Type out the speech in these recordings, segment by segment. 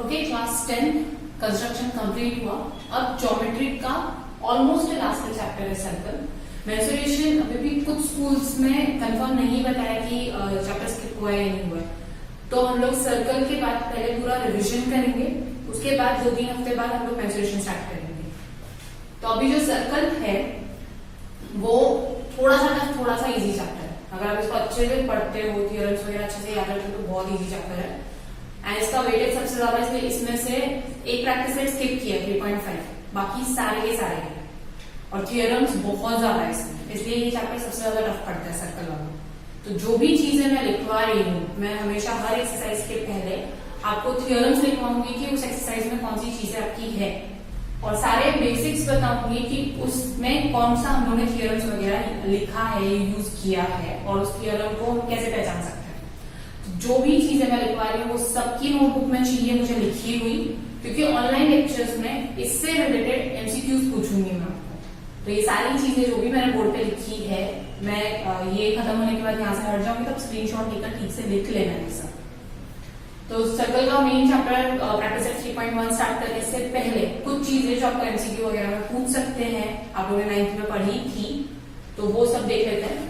Okay, class 10 construction complete हुआ। अब geometry का ऑलमोस्ट लास्ट चैप्टर है सर्कल। मेंसुरेशन अभी भी कुछ स्कूल्स में कंफर्म नहीं बताया कि चैप्टर स्किप हुआ है या नहीं हुआ, तो हम लोग सर्कल के बाद पहले पूरा रिविजन करेंगे, उसके बाद 2-3 हफ्ते बाद हम लोग मेंसुरेशन स्टार्ट करेंगे। तो अभी जो सर्कल है वो थोड़ा सा इजी चैप्टर है। अगर आप इसको अच्छे से पढ़ते हो, थियरम्स वगैरह अच्छे से याद रखते हो तो बहुत इजी चैप्टर है। एंड इसका वेटेज सबसे ज्यादा, इसलिए इसमें से एक प्रैक्टिस सेट स्किप किया 3.5, बाकी सारे के सारे हैं। और थियरम्स बहुत ज्यादा है इसमें, इसलिए ये चैप्टर सबसे ज्यादा टफ पड़ता है सर्कल वाला। तो जो भी चीजें मैं लिखवा रही हूँ, मैं हमेशा हर एक्सरसाइज के पहले आपको थियरम्स लिखवाऊंगी कि उस एक्सरसाइज में कौन सी चीजें आपकी है, और सारे बेसिक्स बताऊंगी कि उसमें कौन सा हम लोगों ने थियरम्स वगैरह लिखा है, यूज किया है, और उस थियरम को हम कैसे पहचान सकते हैं। तो जो भी चीजें मैं लिखवा रही हूँ वो सबकी नोटबुक में चाहिए मुझे लिखी हुई, क्योंकि ऑनलाइन लेक्चर्स में इससे रिलेटेड एमसीक्यूज पूछूंगी मैं आपको। तो ये सारी चीजें जो भी मैंने बोर्ड पे लिखी है, मैं ये खत्म होने के बाद यहाँ से हट जाऊंगी, तब स्क्रीनशॉट लेकर ठीक से लिख लेना है सब। तो सर्कल का main chapter practice set 3.1 start करने से पहले कुछ चीजें जो आपको एमसीक्यू वगैरह में पूछ सकते हैं, आप लोगों ने 9th में पढ़ी थी, तो वो सब देख लेते हैं।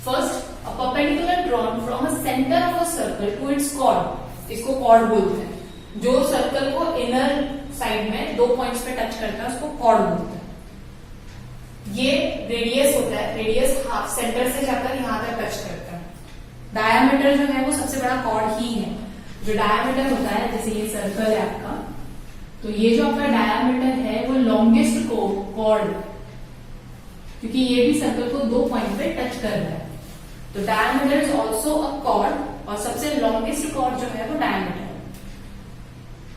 First, a perpendicular drawn from a centre of a circle to its chord. इसको कॉर्ड बोलते हैं। जो सर्कल को इनर साइड में 2 पॉइंट्स पे टच करता है उसको कॉर्ड बोलते हैं। ये रेडियस होता है, रेडियस हाफ सेंटर से जाकर यहाँ तक टच करता है। डायामीटर जो है वो सबसे बड़ा कॉर्ड ही है। जो डायामीटर होता है, जैसे ये सर्कल है आपका, तो ये जो आपका डायामीटर है वो लॉन्गेस्ट कॉर्ड, क्योंकि ये भी सर्कल को 2 पॉइंट पे टच कर रहा है, तो diameter is also a cord, और सबसे लॉन्गेस्ट कॉर्ड जो है वो डायामीटर है।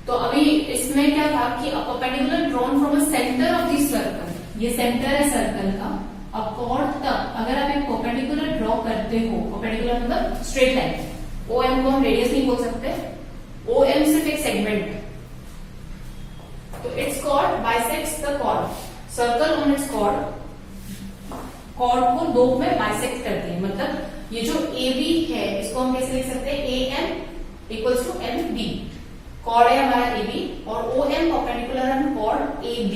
तो अभी इसमें क्या था कि अ perpendicular drawn from a centre of this circle, ये सेंटर है सर्कल का, अब कॉर्ड तक अगर आप एक परपेंडिकुलर ड्रॉ करते हो, परपेंडिकुलर मतलब स्ट्रेट लाइन, OM को हम रेडियस नहीं बोल सकते, OM सिर्फ एक सेगमेंट है, तो its chord bisects the chord, circle on its chord को 2 में बाइसेक्ट करती है। मतलब ये जो AB है इसको हम कैसे लिख सकते हैं, AM equals to MB, chord है हमारा AB, और OM परपेंडिकुलर है कॉर्ड AB,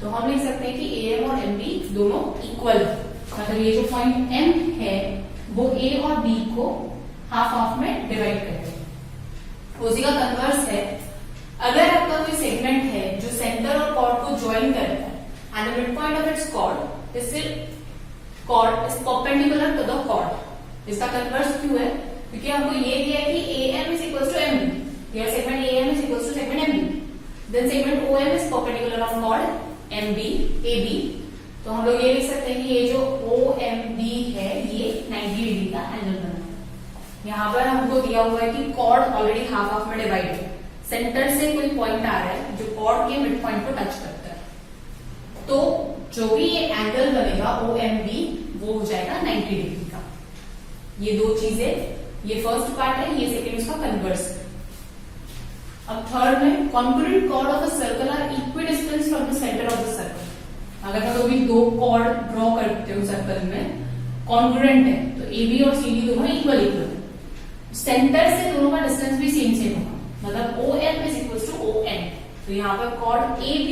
तो हम लिख सकते हैं कि AM और MB दोनों इक्वल है। मतलब ये जो पॉइंट M है वो A और B को हाफ में डिवाइड करते हैं। उसी का कन्वर्स है, अगर आपका कोई सेगमेंट है जो सेंटर और कॉर्ड को ज्वाइन करता है, and the mid point of its chord is chord is perpendicular to the chord. इसका कन्वर्स क्यों है, क्योंकि हमको ये दिया है कि AM is equals to MB, your segment AM is equals to segment MB, then segment OM is perpendicular of chord MB AB, तो हम लोग ये लिख सकते हैं कि ये जो OMB है ये 90 डिग्री का एंगल बना है। यहाँ पर हमको दिया हुआ है कि कॉर्ड ऑलरेडी हाफ में डिवाइड है, सेंटर से कोई पॉइंट आ रहा है जो कॉर्ड के मिड पॉइंट को टच करता है, तो जो भी ये एंगल बनेगा OMB वो हो जाएगा 90 डिग्री का। ये 2 चीजें, ये फर्स्ट पार्ट है, ये सेकेंड उसका कन्वर्स है। अब थर्ड में, congruent chord of a circle are equidistance from the centre of the circle. अगर हम लोग 2 कॉर्ड ड्रॉ करते हो सर्कल में, कॉन्ग्रुएंट है तो AB और CD दोनों इक्वल है, सेंटर से दोनों का डिस्टेंस भी सेम होगा, मतलब OM is equal to ON। तो यहाँ पर कॉर्ड AB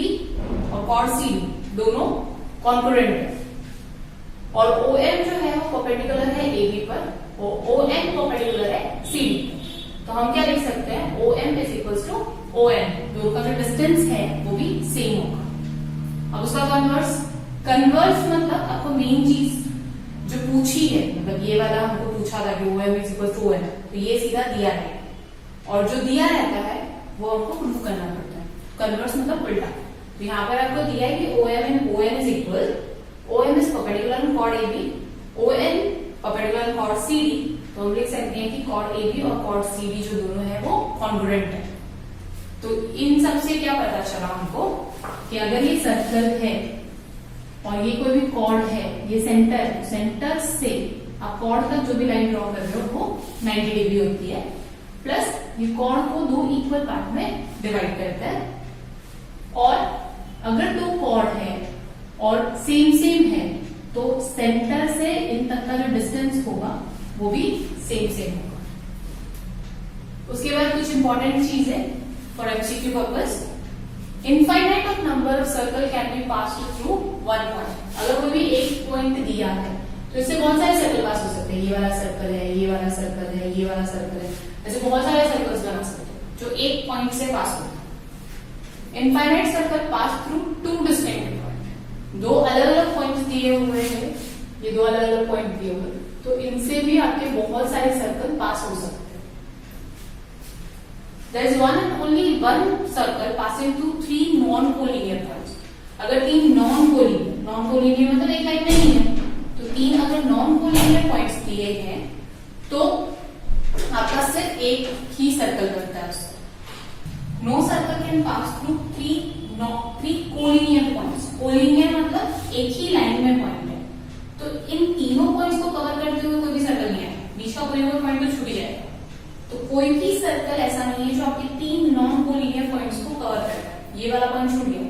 और कॉर्ड CD दोनों कॉन्ग्रुएंट है, और OM जो है वो परपेंडिकुलर है AB पर, और ON परपेंडिकुलर है CD पर। तो हम क्या लिख सकते हैं, OM is equal to ON, दोनों का जो डिस्टेंस है वो भी सेम होगा। अब उसका कन्वर्स मतलब आपको मेन चीज जो पूछी है, मतलब ये वाला हमको पूछा था कि OM is equal to ON, तो ये सीधा दिया है, और जो दिया रहता है वो हमको प्रूव करना पड़ता है। कन्वर्स मतलब उल्टा। तो यहाँ पर आपको दिया है कि OM is equal, OM is perpendicular on chord AB, ON perpendicular on chord CD, तो हम लिख सकते हैं कि कॉर्ड AB और कॉर्ड CD जो दोनों है वो कॉन्ग्रुएंट है। तो इन सब से क्या पता चला हमको कि अगर ये सर्कल है और ये कोई भी कॉर्ड है, ये सेंटर से आप कॉर्ड तक जो भी लाइन ड्रॉ कर रहे हो वो 90 डिग्री होती है, प्लस ये कॉर्ड को 2 इक्वल पार्ट में डिवाइड करता है, और अगर 2 कॉर्ड है और सेम है तो सेंटर से इन तक का जो डिस्टेंस होगा वो भी सेम होगा। उसके बाद कुछ इंपॉर्टेंट चीज है, for MCQ purpose, infinite of number of circle can be passed through one point. अगर कोई भी एक पॉइंट दिया है तो इससे बहुत सारे सर्कल पास हो सकते हैं। ये वाला सर्कल है, ये वाला सर्कल है, ये वाला सर्कल है, ऐसे बहुत सारे सर्कल्स बना सकते हैं जो एक पॉइंट से पास होते हैं। Infinite circle pass through two distinct point. दो अलग अलग पॉइंट्स दिए हुए हैं, ये दो अलग अलग पॉइंट दिए हुए, तो इनसे भी आपके बहुत सारे सर्कल पास हो सकते हैं। There is one and only one circle passing through three non-collinear points. अगर तीन non-collinear मतलब एक लाइन नहीं है, तो तीन अगर non-collinear points दिए हैं तो आपका सिर्फ एक ही सर्कल बनता है उससे। No circle can pass through three collinear points. Collinear मतलब एक ही लाइन में पॉइंट है, तो इन तीनों पॉइंट्स को कवर करते हुए कोई भी सर्कल नहीं है, बीच का कोई और पॉइंट तो छूट जाएगा। तो कोई भी सर्कल ऐसा नहीं है जो आपके तीन नॉन कोलिनियर पॉइंट्स को कवर करता है। ये वाला पॉइंट छूट गया,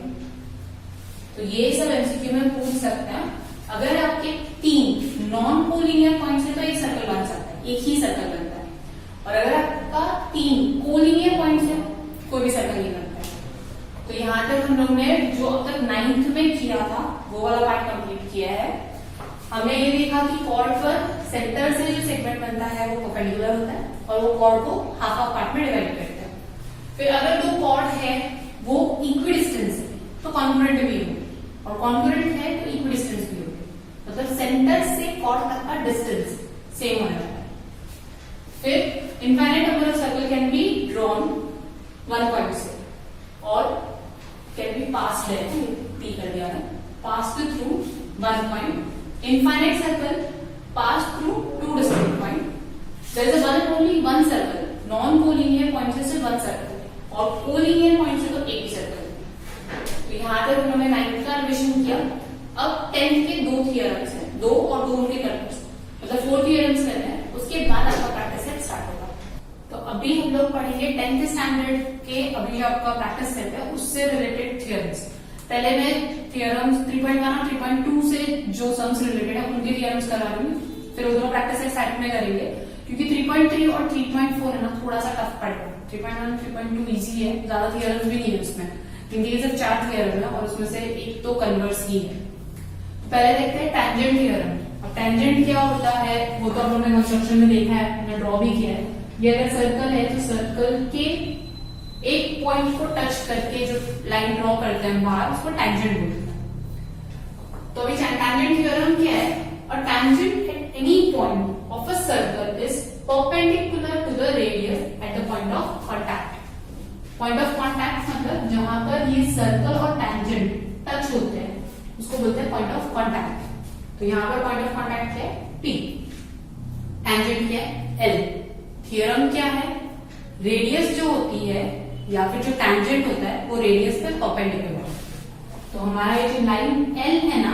तो ये सब एमसीक्यू में पूछ सकते हैं। अगर आपके तीन नॉन कोलिनियर पॉइंट्स है तो एक सर्कल बन सकता है, एक ही सर्कल बनता है। और अगर आपका तीन कोलिनियर पॉइंट्स है, कोई भी सर्कल नहीं बनता है। तो यहां तक हम लोग ने जो अब तक 9th में किया था वो वाला पार्ट कंप्लीट किया है। हमने ये देखा कि कॉर्ड पर सेंटर से जो सेगमेंट बनता है वो परपेंडिकुलर होता है और वो कॉर्ड को हाफ हाफ पार्ट में डिवाइड करते हैं। फिर अगर दो कॉर्ड है वो इक्विडिस्टेंस है तो कॉन्ग्रुएंट भी होगी, और कॉन्ग्रुएंट है तो इक्विडिस्टेंस भी होगी, मतलब सेंटर से कॉर्ड तक का डिस्टेंस सेम होना है। फिर infinite number of circle can be drawn one point से और कैन बी पास्ड है, पी कर दिया है, passed through one point. Infinite circle pass through two distinct points. There is a one and only one circle. Non-collinear point से सिर्फ one circle और collinear point से तो एक ही circle। तो यहाँ तक उन्होंने 9th का रिविजन किया। अब 10th के दो थियरम्स हैं, दो और दो उनके कंट्रोल्स, मतलब 4 थियरम्स करने हैं। उसके बाद आपका प्रैक्टिस सेट स्टार्ट होगा। तो अभी हम लोग पढ़ेंगे 10th स्टैंडर्ड के अभी जो आपका प्रैक्टिस सेट है उससे रिलेटेड थियरम्स। पहले मैं थियरम्स 3.1 और 3.2 से जो सम्स रिलेटेड है उनके थियरम्स करा दूंगी, फिर उधर प्रैक्टिस सेट में करेंगे, क्योंकि 3.3 और 3.4 है ना थोड़ा सा टफ पड़ेगा। 3.1 3.2 इजी है, ज्यादा थियरम्स भी नहीं है उसमें, क्योंकि ये सिर्फ 4 थियरम है और उसमें से एक तो कन्वर्स ही है। तो पहले देखते हैं टैंजेंट थियरम। अब टैंजेंट क्या होता है वो तो हम लोगों ने कंस्ट्रक्शन में देखा है, हमने ड्रॉ भी किया है। ये अगर सर्कल है तो सर्कल के एक पॉइंट को टच करके जो लाइन ड्रॉ करते हैं बाहर उसको टैंजेंट बोलते हैं। तो अभी टैंजेंट थ्योरम क्या है? A tangent at any point of a circle is perpendicular to the radius at the point of contact. Point of contact मतलब जहां पर ये सर्कल और टैंजेंट टच होते हैं उसको बोलते हैं पॉइंट ऑफ कॉन्टैक्ट। तो यहाँ पर पॉइंट ऑफ कॉन्टैक्ट क्या है? P। टैंजेंट क्या है? L। थ्योरम क्या है? रेडियस जो होती है या फिर जो टैंजेंट होता है वो रेडियस पे परपेंडिकुलर है। तो हमारा ये जो लाइन L है ना,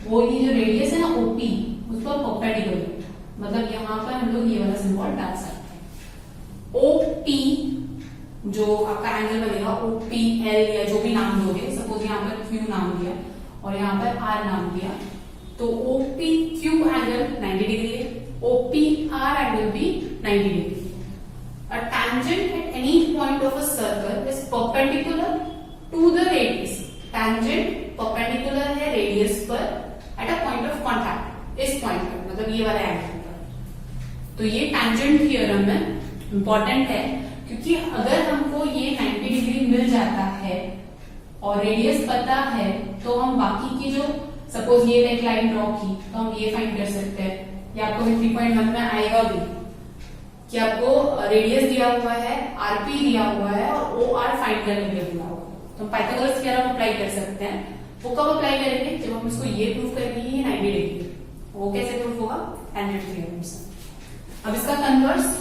वो ये जो रेडियस है ना OP उस पर परपेंडिकुलर, मतलब यहाँ पर हम लोग ये वाला सिंबल डाल सकते हैं। OP जो आपका एंगल बनेगा OPL या जो भी नाम दोगे, सपोज यहाँ पर Q नाम दिया और यहाँ पर R नाम दिया, तो OPQ एंगल 90 डिग्री है, OPR एंगल भी 90 degree. A tangent at any point of a circle is perpendicular to the radius. Tangent perpendicular है radius पर at a point of contact. इस point पर, मतलब ये वाला एंगल पर। तो ये tangent theorem है, important है, क्योंकि अगर हमको ये 90 डिग्री मिल जाता है और रेडियस पता है तो हम बाकी की जो सपोज ये एक लाइन ड्रॉ की तो हम ये फाइंड कर सकते हैं। ये आपको 3.1 में आएगा भी कि आपको रेडियस दिया हुआ है, आरपी दिया हुआ है और OR फाइंड करने के लिए दिया हुआ है। तो पाइथागोरस थ्योरम अप्लाई कर सकते हैं। वो कब अप्लाई करेंगे? जब हम इसको ये प्रूव करेंगे ये 90 डिग्री। वो कैसे प्रूव होगा? टैंजेंट थ्योरम से। अब इसका converse,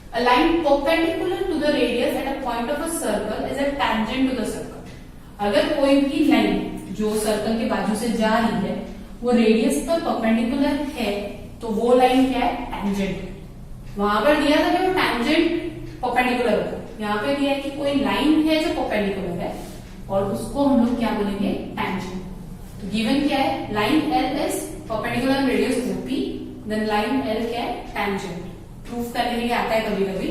a line perpendicular to the radius at a point of a circle is a tangent to the circle. अगर कोई भी लाइन जो सर्कल के बाजू से जा रही है वो रेडियस पर परपेंडिकुलर है तो वो लाइन क्या है? टैंजेंट। वहां पर दिया था कि वो टैंजेंट परपेंडिकुलर होगा, यहाँ पे दिया है कि कोई लाइन है जो परपेंडिकुलर है और उसको हम लोग क्या बोलेंगे? टैंजेंट। तो गिवन क्या है? Line L is perpendicular radius OP, then line L क्या है? टैंजेंट। प्रूफ करने के लिए आता है कभी कभी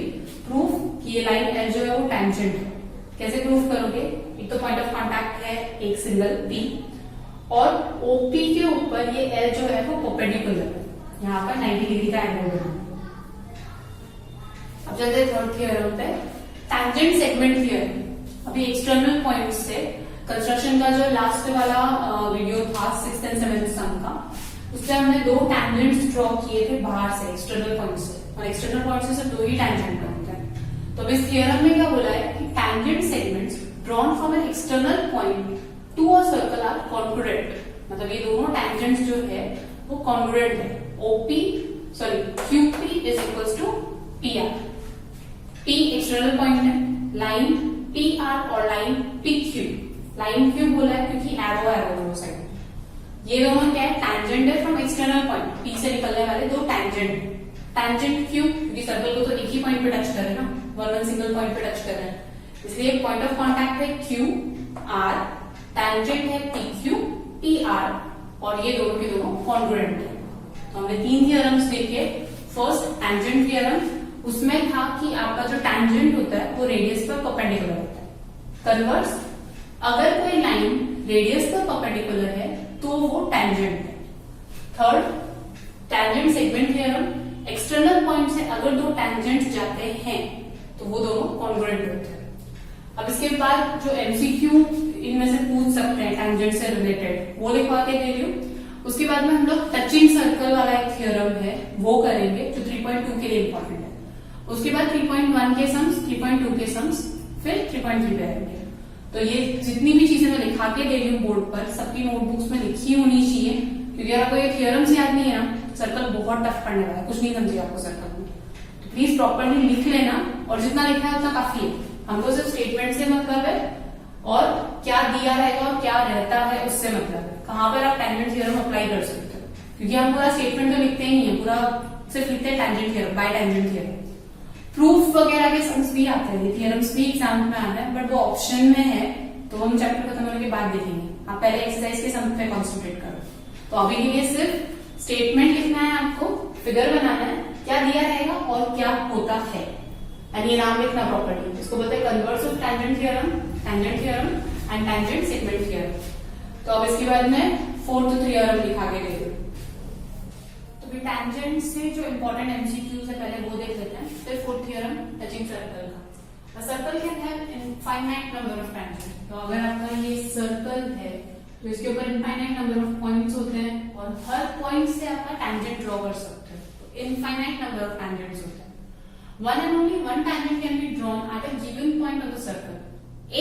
प्रूफ कि ये लाइन L जो है वो टैंजेंट है। कैसे प्रूव करोगे? एक तो पॉइंट ऑफ कांटेक्ट है एक सिंगल P और OP के ऊपर ये L जो है वो परपेंडिकुलर है, यहाँ पर 90 डिग्री का एंगल बना। अब चलते हैं थर्ड थ्योरम पे, टैंजेंट सेगमेंट थ्योरम। अभी एक्सटर्नल पॉइंट से कंस्ट्रक्शन का जो लास्ट वाला वीडियो था 6th एंड 7th सम का, उससे हमने दो टैंजेंट्स ड्रॉ किए थे बाहर से एक्सटर्नल पॉइंट से, और एक्सटर्नल पॉइंट से सिर्फ दो ही टैंजेंट बनते हैं। तो इस थ्योरम में क्या बोला है कि tangent segments drawn from an external point to a circle are congruent, मतलब ये दोनों टैंजेंट्स जो है वो कॉन्ग्रुएंट है। QP is equals to PR। P external point है, लाइन PR और लाइन PQ। लाइन क्यों बोला है? क्योंकि एरो दोनों साइड, ये दोनों क्या है? टैंजेंट है फ्रॉम एक्सटर्नल पॉइंट, P से निकलने वाले दो टैंजेंट। टैंजेंट क्यों? क्योंकि सर्कल को तो एक ही पॉइंट पे टच कर रहे हैं ना, वन सिंगल पॉइंट पे टच कर रहे हैं, इसलिए पॉइंट ऑफ कांटेक्ट है QR, टैंजेंट है PQ PR, और ये दोनों के दोनों कॉन्ग्रुएंट है। तो हमने तीन थ्योरम्स देखे। फर्स्ट टैंजेंट थ्योरम, उसमें था कि आपका जो टैंजेंट होता है वो रेडियस पर परपेंडिकुलर होता है। कन्वर्स, अगर कोई लाइन रेडियस पर परपेंडिकुलर है तो वो टैंजेंट है। Third tangent segment theorem, external point से अगर दो टैंजेंट जाते हैं तो वो दोनों कॉन्ग्रुएंट होते हैं। अब इसके बाद जो MCQ इनमें से पूछ सकते हैं टैंजेंट से रिलेटेड, वो लिखवा के दे रही हूँ। उसके बाद में हम लोग टचिंग सर्कल वाला एक थ्योरम है वो करेंगे जो 3.2 के लिए इंपॉर्टेंट है। उसके बाद 3.1 के सम्स, 3.2 के सम्स, फिर 3.3 पे आएंगे। तो ये जितनी भी चीजें मैं लिखा के दे रही हूँ बोर्ड पर, सबकी नोटबुक्स में लिखी होनी चाहिए, क्योंकि अगर आपको ये थ्योरम्स याद नहीं है ना, सर्कल बहुत टफ पड़ने वाला है, कुछ नहीं समझे आपको सर्कल में। तो प्लीज प्रॉपरली लिख लेना, और जितना लिखा है उतना काफी है। हमको सिर्फ स्टेटमेंट से मतलब है और क्या दिया रहेगा और क्या रहता है उससे मतलब है, कहां पर आप टैंजेंट थ्योरम अप्लाई कर सकते हो। क्योंकि हम पूरा स्टेटमेंट तो लिखते ही नहीं है, पूरा सिर्फ लिखते हैं tangent theorem, by tangent theorem. Proof वगैरह के सम्स भी आते हैं, थ्योरम्स भी एग्जाम में आते हैं, बट वो ऑप्शन में है, तो हम चैप्टर खत्म होने के बाद देखेंगे। आप पहले एक्सरसाइज के सम पे कॉन्सेंट्रेट करो। तो अभी के लिए सिर्फ स्टेटमेंट लिखना है, आपको फिगर बनाना है, क्या दिया रहेगा और क्या होता है, यानी ये नाम लिखना प्रॉपर्टी। इसको बोलते हैं converse of tangent theorem and tangent segment theorem. तो अब इसके बाद में फोर्थ थ्योरम लिखा के दे दो। तो भी टैंजेंट से जो इंपॉर्टेंट MCQs है पहले वो देख लेते हैं, फिर फोर्थ थ्योरम टचिंग सर्कल का। Circle can have infinite number of tangent. तो अगर आपका ये सर्कल है तो इसके ऊपर इनफाइनाइट नंबर ऑफ पॉइंट्स होते हैं, और हर पॉइंट से आपका टैंजेंट ड्रॉ कर सकते हो। तो इनफाइनाइट नंबर ऑफ टैंजेंट्स होते हैं। One and only one tangent can be drawn at a given point of the circle.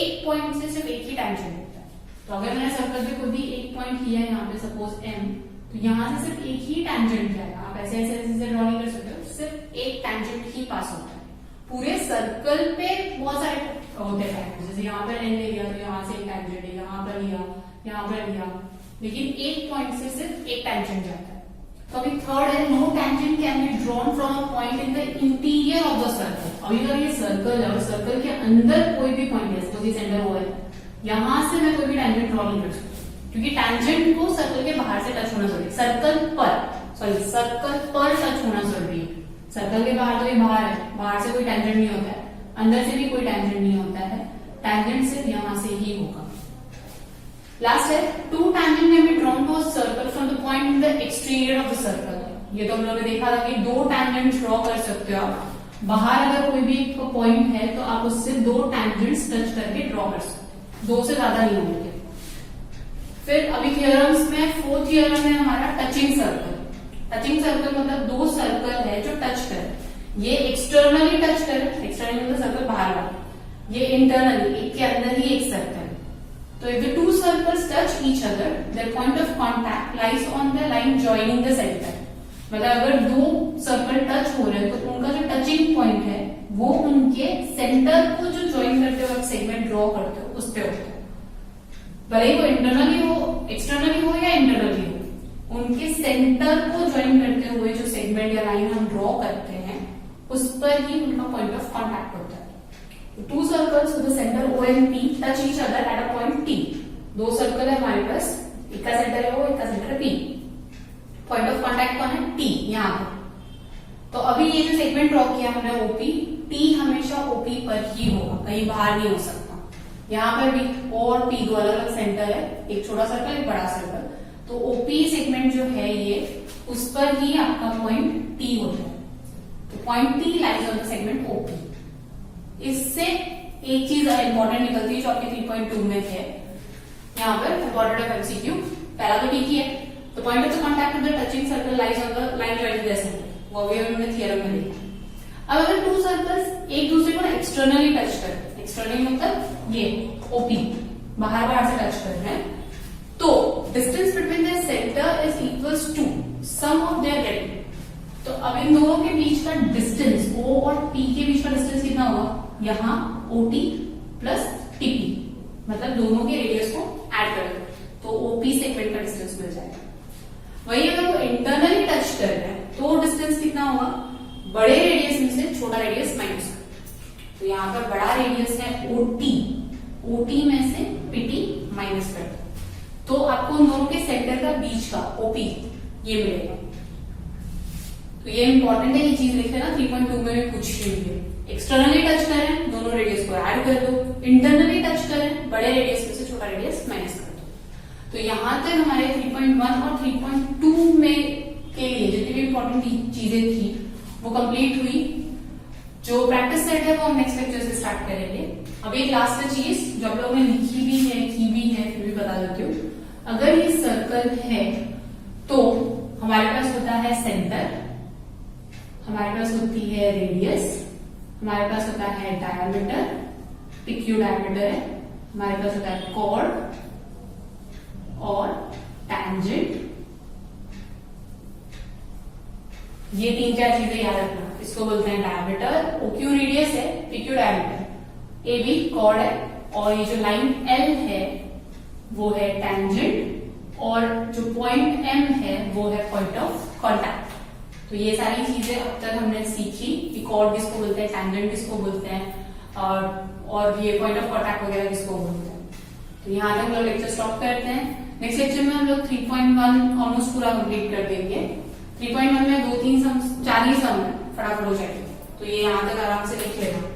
एक पॉइंट से सिर्फ एक ही टैंजेंट होता है। तो अगर मैंने सर्कल पे कोई भी एक पॉइंट किया है, यहाँ पे सपोज M, तो यहाँ से सिर्फ एक ही टैंजेंट जाएगा। आप ऐसे ऐसे ऐसे ड्रॉ नहीं कर सकते हो, सिर्फ एक टैंजेंट ही पास होता है। पूरे सर्कल पे बहुत सारे होते हैं, जैसे यहाँ पर N ले लिया तो यहाँ से एक टैंजेंट है, यहाँ पर लिया, यहाँ पर लिया, लेकिन एक पॉइंट से सिर्फ एक टैंजेंट जाता है। तो अभी थर्ड है, no tangent can be drawn from a point in the interior of the circle. अभी अगर ये सर्कल है और सर्कल के अंदर कोई भी पॉइंट है, सपोज ये सेंटर ओ है, यहां से मैं कोई भी टैंजेंट ड्रॉ नहीं कर सकती, क्योंकि टैंजेंट को सर्कल के बाहर से टच होना जरूरी है, सर्कल पर टच होना जरूरी है। सर्कल के बाहर तो ये बाहर है, बाहर से कोई टैंजेंट नहीं होता है, अंदर से भी कोई टैंजेंट नहीं होता है, टैंजेंट सिर्फ यहां से ही होगा। लास्ट है, two tangent can be drawn to a circle from the point in the exterior of the circle. ये तो हम लोगों ने देखा था कि दो टैंजेंट ड्रॉ कर सकते हो आप, बाहर अगर कोई भी पॉइंट है तो आप उससे दो टैंजेंट्स टच करके ड्रॉ कर सकते हो, दो से ज्यादा नहीं होंगे। फिर अभी थ्योरम्स में फोर्थ थ्योरम है हमारा टचिंग सर्कल। टचिंग सर्कल मतलब दो सर्कल है जो टच करे, ये एक्सटर्नली टच करे, एक्सटर्नली मतलब सर्कल बाहर वाला, ये इंटरनली एक के अंदर ही एक सर्कल। तो if the two circles touch each other, their point of contact lies on the line joining the center. मतलब अगर दो सर्कल टच हो रहे हैं तो उनका जो टचिंग पॉइंट है वो उनके सेंटर को जो ज्वाइन करते हो, सेगमेंट ड्रॉ करते हो, उस पे होता है। भले ही वो इंटरनली हो, एक्सटर्नली हो या इंटरनली हो, उनके सेंटर को ज्वाइन करते हुए जो सेगमेंट या लाइन हम ड्रॉ करते हैं उस पर ही उनका पॉइंट ऑफ कॉन्टैक्ट होता है। Two circles with the center O and P touch each other at a point T. दो सर्कल है हमारे पास, एक का सेंटर है O, एक का सेंटर है P। पॉइंट ऑफ कांटेक्ट कौन है? T, यहाँ पर। तो अभी ये जो सेगमेंट ड्रॉ किया हमने OP, T हमेशा OP पर ही होगा, कहीं बाहर नहीं हो सकता। यहाँ पर भी O और P दो अलग अलग सेंटर है, एक छोटा सर्कल एक बड़ा सर्कल। तो OP सेगमेंट जो है ये, उस पर ही आपका पॉइंट T होता है। तो point T lies on the segment OP। इससे एक चीज इंपॉर्टेंट निकलती है जो आपके 3.2 में है, यहाँ पर इम्पोर्टेंट ऑफ एमसीक्यू। पहला तो ठीक ही है, तो point of the contact of the touching circle lies on the line joining the centre, वो अभी हमने थ्योरम में देखा। अब अगर टू सर्कल्स एक दूसरे को एक्सटर्नली टच करते, एक्सटर्नली मतलब ये ओपी बाहर बाहर से टच कर रहे हैं, तो distance between the centre is equals to sum of their radius. तो अब इन दोनों के बीच का डिस्टेंस, O और P के बीच का डिस्टेंस कितना होगा, यहाँ OT प्लस TP, मतलब दोनों के रेडियस को ऐड कर दो तो OP सेगमेंट का डिस्टेंस मिल जाएगा। वही अगर वो इंटरनली टच कर रहे हैं तो डिस्टेंस कितना होगा, बड़े रेडियस में से छोटा रेडियस माइनस कर। तो यहाँ पर बड़ा रेडियस है OT में से PT माइनस कर दो, तो आपको उन दोनों के सेंटर का बीच का OP ये मिलेगा। तो ये इंपॉर्टेंट है, ये चीज लिख लेना, 3.2 में भी पूछ रही है। एक्सटर्नली टच करें दोनों रेडियस को ऐड कर दो, इंटरनली टच करें बड़े रेडियस में से छोटा रेडियस माइनस कर दो। तो यहां तक हमारे 3.1 और 3.2 में के लिए जितनी भी इंपॉर्टेंट चीजें थी वो कंप्लीट हुई। जो प्रैक्टिस सेट है वो हम नेक्स्ट लेक्चर से स्टार्ट करेंगे। अब एक लास्ट चीज जो आप लोगों ने लिखी भी है की भी है, फिर भी बता देती हूँ। अगर ये सर्कल है तो हमारे पास होता है सेंटर, हमारे पास होती है रेडियस, हमारे पास होता है डायमीटर, PQ डायमीटर है, हमारे पास होता है कॉर्ड और टैंजेंट। ये 3-4 चीजें याद रखना, इसको बोलते हैं डायमीटर, OQ रेडियस है, PQ डायमीटर, AB कॉर्ड है, और ये जो लाइन L है वो है टैंजेंट, और जो पॉइंट M है वो है पॉइंट ऑफ कॉन्टैक्ट। तो ये सारी चीजें अब तक हमने सीखी कि कॉर्ड किसको बोलते हैं, टैंजेंट किसको बोलते हैं, और ये पॉइंट ऑफ कॉन्टैक्ट वगैरह किसको बोलते हैं। तो यहाँ तक हम लोग लेक्चर स्टॉप करते हैं। नेक्स्ट लेक्चर में हम लोग 3.1 ऑलमोस्ट पूरा कंप्लीट कर देंगे। 3.1 में 2-3 सम, 4 ही सम फटाफट हो जाएंगे, तो ये यहाँ तक आराम से लिख लेना।